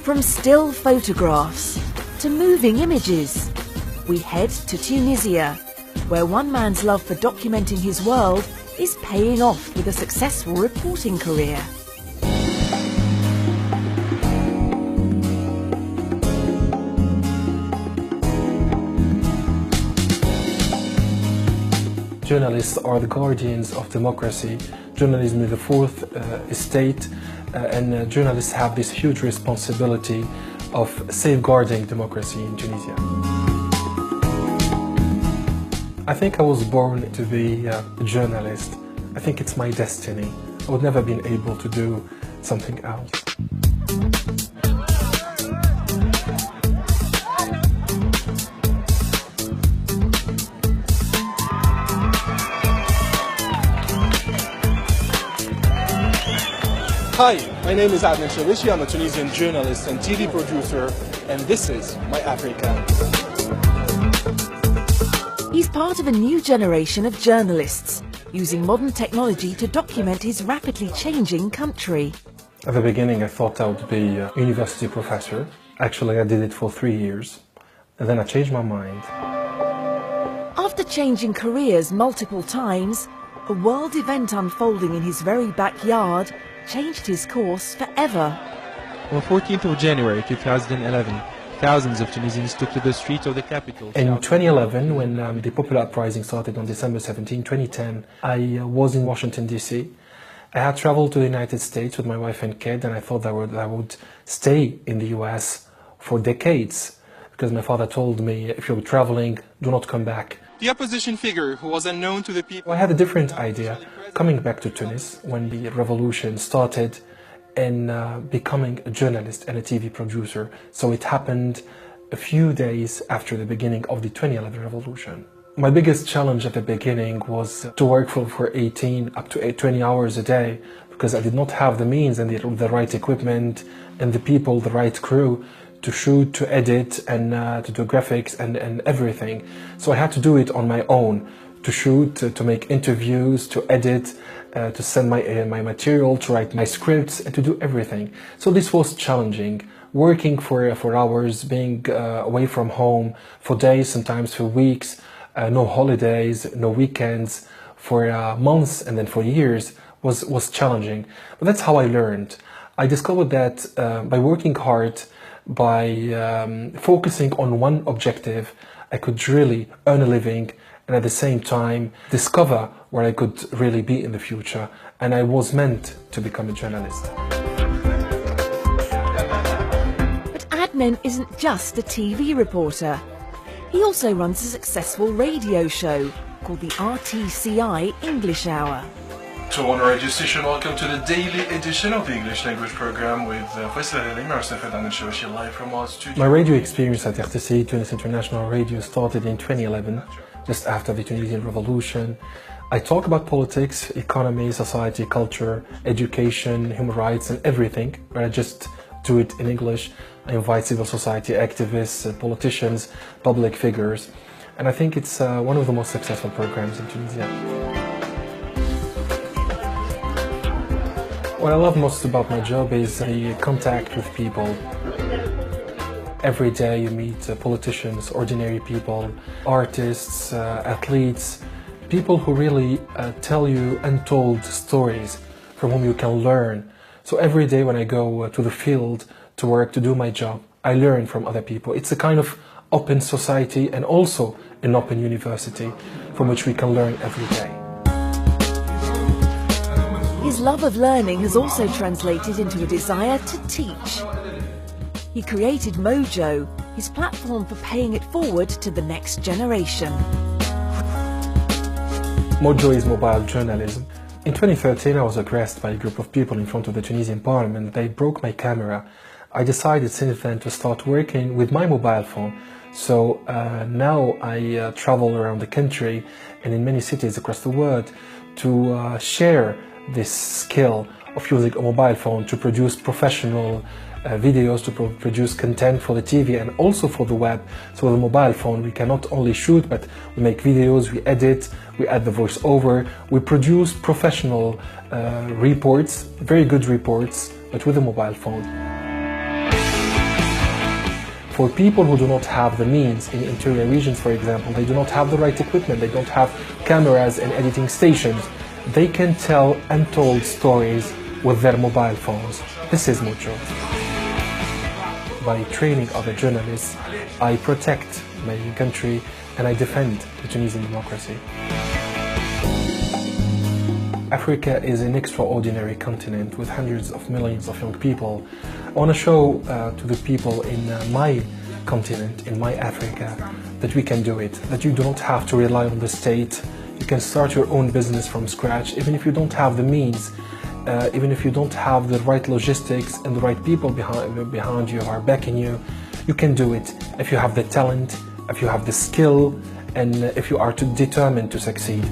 From still photographs to moving images, we head to Tunisia, where one man's love for documenting his world is paying off with a successful reporting career. Journalists are the guardians of democracy. Journalism is the fourth estate, and journalists have this huge responsibility of safeguarding democracy in Tunisia. I think I was born to be a journalist. I think it's my destiny. I would never have been able to do something else. Hi, my name is Adnen Chaouachi. I'm a Tunisian journalist and TV producer, and this is my Africa. He's part of a new generation of journalists, using modern technology to document his rapidly changing country. At the beginning, I thought I would be a university professor. Actually, I did it for 3 years, and then I changed my mind. After changing careers multiple times, a world event unfolding in his very backyard changed his course forever. On 14th of January 2011, thousands of Tunisians took to the streets of the capital. In 2011, when the popular uprising started on December 17, 2010, I was in Washington, D.C. I had traveled to the United States with my wife and kid, and I thought that I would stay in the U.S. for decades, because my father told me, if you're traveling, do not come back. The opposition figure, who was unknown to the people... I had a different idea, coming back to Tunis when the revolution started, and becoming a journalist and a TV producer. So it happened a few days after the beginning of the 2011 revolution. My biggest challenge at the beginning was to work for 18 up to 20 hours a day, because I did not have the means and the right equipment and the people, the right crew to shoot, to edit, and to do graphics and everything. So I had to do it on my own, to shoot, to make interviews, to edit, to send my material, to write my scripts, and to do everything. So this was challenging. Working for hours, being away from home for days, sometimes for weeks, no holidays, no weekends, for months and then for years was challenging. But that's how I learned. I discovered that by working hard, by focusing on one objective, I could really earn a living and at the same time discover where I could really be in the future. And I was meant to become a journalist. But Adnen isn't just a TV reporter. He also runs a successful radio show called the RTCI English Hour. So on radio station, welcome to the daily edition of the English language program with myself, Adnen Chaouachi, live from our studio. My radio experience at RTCI, Tunis International Radio, started in 2011, just after the Tunisian revolution. I talk about politics, economy, society, culture, education, human rights and everything, but I just do it in English. I invite civil society activists, politicians, public figures, and I think it's one of the most successful programs in Tunisia. What I love most about my job is the contact with people. Every day you meet politicians, ordinary people, artists, athletes, people who really tell you untold stories from whom you can learn. So every day when I go to the field to work, to do my job, I learn from other people. It's a kind of open society and also an open university from which we can learn every day. His love of learning has also translated into a desire to teach. He created Mojo, his platform for paying it forward to the next generation. Mojo is mobile journalism. In 2013, I was aggressed by a group of people in front of the Tunisian parliament. They broke my camera. I decided since then to start working with my mobile phone. So now I travel around the country and in many cities across the world to share this skill of using a mobile phone to produce professional videos, to produce content for the TV and also for the web. So with a mobile phone we can not only shoot, but we make videos, we edit, we add the voiceover, we produce professional reports, very good reports, but with a mobile phone. For people who do not have the means in interior regions, for example, they do not have the right equipment, they don't have cameras and editing stations, they can tell untold stories with their mobile phones. This is Mucho. By training other journalists, I protect my country and I defend the Tunisian democracy. Africa is an extraordinary continent with hundreds of millions of young people. I want to show to the people in my continent, in my Africa, that we can do it, that you do not have to rely on the state. You can start your own business from scratch, even if you don't have the means, even if you don't have the right logistics and the right people behind you who are backing you. You can do it if you have the talent, if you have the skill, and if you are determined to succeed.